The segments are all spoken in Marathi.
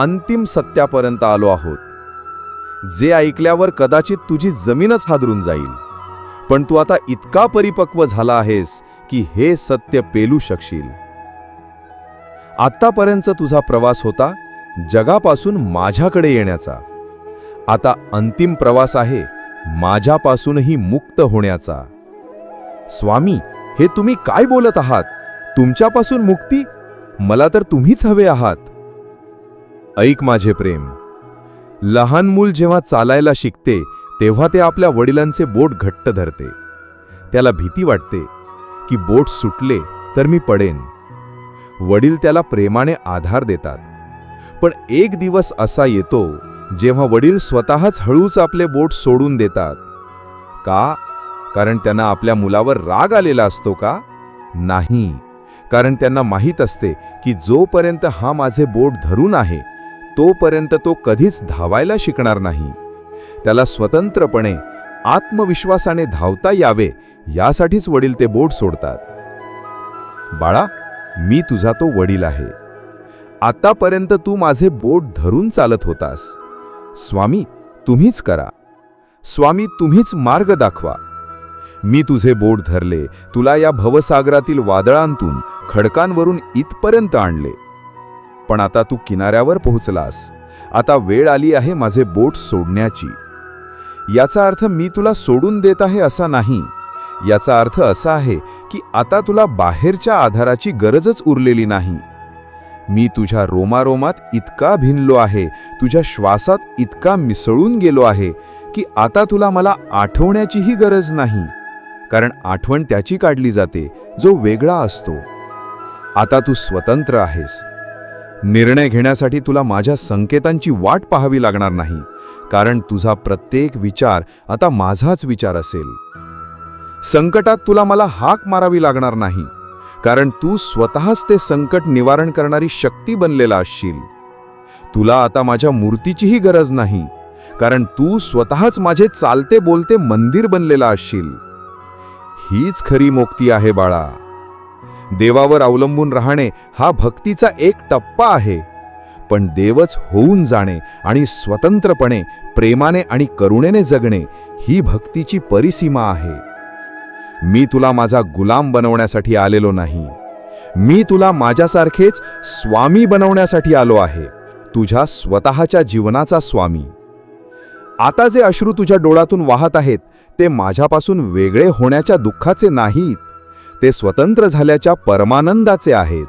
अंतिम सत्यापर्यंत आलो आहोत, जे ऐकल्यावर कदाचित तुझी जमीनच हादरून जाईल. पण तू आता इतका परिपक्व झाला आहेस की हे सत्य पेलू शकशील. आत्तापर्यंत तुझा प्रवास होता जगापासून माझ्याकडे येण्याचा. आता अंतिम प्रवास आहे माझ्यापासूनही मुक्त होण्याचा. स्वामी, हे तुम्ही काय बोलत आहात? तुमच्यापासून मुक्ती? मला तर तुम्हीच हवे आहात. ऐक माझे प्रेम, लहान मूल जेव्हा चालायला शिकते तेव्हा ते आपल्या वडिलांचे बोट घट्ट धरते. त्याला भीती वाटते की बोट सुटले तर मी पडेन. वडील त्याला प्रेमाने आधार देतात. पण एक दिवस असा येतो जेव्हा वडील स्वतःच हळूच आपले बोट सोडून देतात. का? कारण त्यांना आपल्या मुलावर राग आलेला असतो का? नाही, कारण त्यांना माहीत असते की जोपर्यंत हा माझे बोट धरून आहे तोपर्यंत तो कधीच धावायला शिकणार नाही. त्याला स्वतंत्रपणे आत्मविश्वासाने धावता यावे यासाठीच वडील ते बोट सोडतात. बाळा, मी तुझा तो वडील आहे. आतापर्यंत तू माझे बोट धरून चालत होतास. स्वामी, तुम्हीच करा. स्वामी, तुम्हीच मार्ग दाखवा. मी तुझे बोट धरले, तुला या भवसागरातील वादळांतून, खडकांवरून इथपर्यंत आणले. पण आता तू किनाऱ्यावर पोहोचलास. आता वेळ आली आहे माझे बोट सोडण्याची. याचा अर्थ मी तुला सोडून देत आहे असा नाही. याचा अर्थ असा आहे की आता तुला बाहेरच्या आधाराची गरजच उरलेली नाही. मी तुझ्या रोमारोमात इतका भिनलो आहे, तुझ्या श्वासात इतका मिसळून गेलो आहे की आता तुला मला आठवण्याचीही गरज नाही. कारण आठवण त्याची काढली जाते जो वेगळा असतो. आता तू स्वतंत्र आहेस. निर्णय घेण्यासाठी तुला माझ्या संकेतांची वाट पाहावी लागणार नाही. कारण तुझा प्रत्येक विचार आता माझाच विचार असेल. संकटात तुला मला हाक मारावी लागणार नाही. कारण तू स्वतःच ते संकट निवारण करणारी शक्ती बनलेला असशील. तुला आता माझ्या मूर्तीचीही गरज नाही. कारण तू स्वतःच माझे चालते बोलते मंदिर बनलेला असशील. हीच खरी मुक्ती आहे बाळा. देवावर अवलंबून राहणे हा भक्तीचा एक टप्पा आहे. पण देवच होऊन जाणे आणि स्वतंत्रपणे प्रेमाने आणि करुणेने जगणे ही भक्तीची परिसीमा आहे. मी तुला माझा गुलाम बनवण्यासाठी आलेलो नाही. मी तुला माझ्यासारखेच स्वामी बनवण्यासाठी आलो आहे. तुझ्या स्वतःच्या जीवनाचा स्वामी. आता जे अश्रू तुझ्या डोळ्यातून वाहत आहेत ते माझ्यापासून वेगळे होण्याच्या दुःखाचे नाहीत. ते स्वतंत्र झाल्याच्या परमानंदाचे आहेत.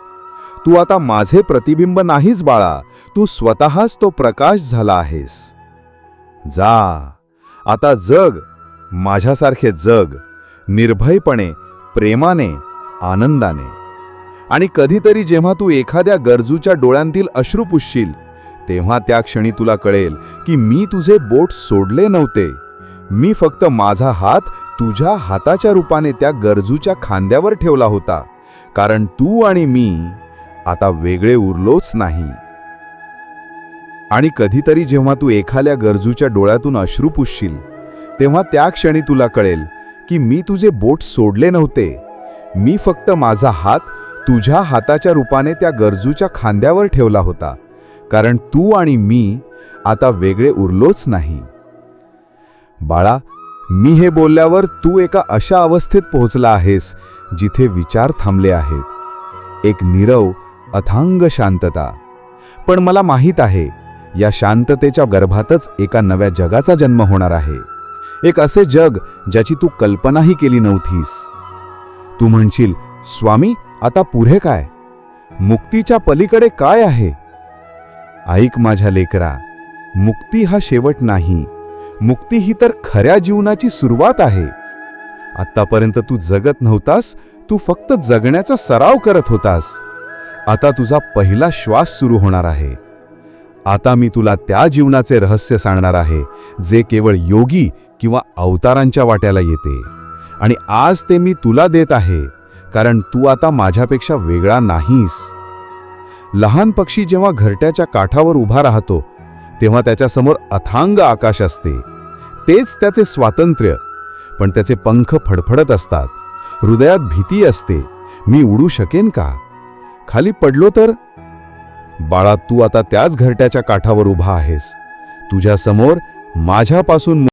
तू आता माझे प्रतिबिंब नाहीस बाळा. तू स्वतःच तो प्रकाश झाला आहेस. जा, आता जग. माझ्यासारखे जग. निर्भयपणे, प्रेमाने, आनंदाने. आणि कधीतरी जेव्हा तू एखाद्या गरजूच्या डोळ्यांतील अश्रू पुसशील तेव्हा त्या क्षणी तुला कळेल की मी तुझे बोट सोडले नव्हते. मी फक्त माझा हात तुझ्या हाताच्या रूपाने त्या गरजूच्या खांद्यावर ठेवला होता. कारण तू आणि मी आता वेगळे उरलोच नाही. आणि कधीतरी जेव्हा तू एखाद्या गरजूच्या डोळ्यातून अश्रू पुसशील तेव्हा त्या क्षणी तुला कळेल की मी तुझे बोट सोडले नव्हते. मी फक्त माझा हात तुझ्या हाताच्या रूपाने त्या गरजूच्या खांद्यावर ठेवला होता. कारण तू आणि मी आता वेगळे उरलोच नाही. बाळा, मी हे बोलल्यावर तू एका अशा अवस्थेत पोहोचला आहेस जिथे विचार थांबले आहेत. एक नीरव अथांग शांतता. पण मला माहीत आहे या शांततेच्या गर्भातच एका नव्या जगाचा जन्म होणार आहे. एक असे जग ज्याची तू कल्पनाही केली नव्हतीस. तू म्हणशील, स्वामी, आता पुढे काय? मुक्तीच्या पलीकडे काय आहे? ऐक माझ्या लेकरा, मुक्ती हा शेवट नाही. मुक्ती ही तर खऱ्या जीवनाची सुरुवात आहे. आत्तापर्यंत तू जगत नव्हतास, तू फक्त जगण्याचा सराव करत होतास. आता तुझा पहिला श्वास सुरू होणार आहे. आता मी तुला त्या जीवनाचे रहस्य सांगणार आहे जे केवळ योगी किंवा अवतारांच्या वाट्याला येते. आणि आज ते मी तुला देत आहे कारण तू आता माझ्यापेक्षा वेगळा नाहीस. लहान पक्षी जेव्हा घरट्याच्या काठावर उभा राहतो तेव्हा त्याच्यासमोर अथांग आकाश असते. तेच त्याचे स्वातंत्र्य. पण त्याचे पंख फडफडत असतात. हृदयात भीती असते. मी उडू शकेन का? खाली पडलो तर? बाळा, तू आता त्याच घरट्याच्या काठावर उभा आहेस. तुझ्या समोर माझ्यापासून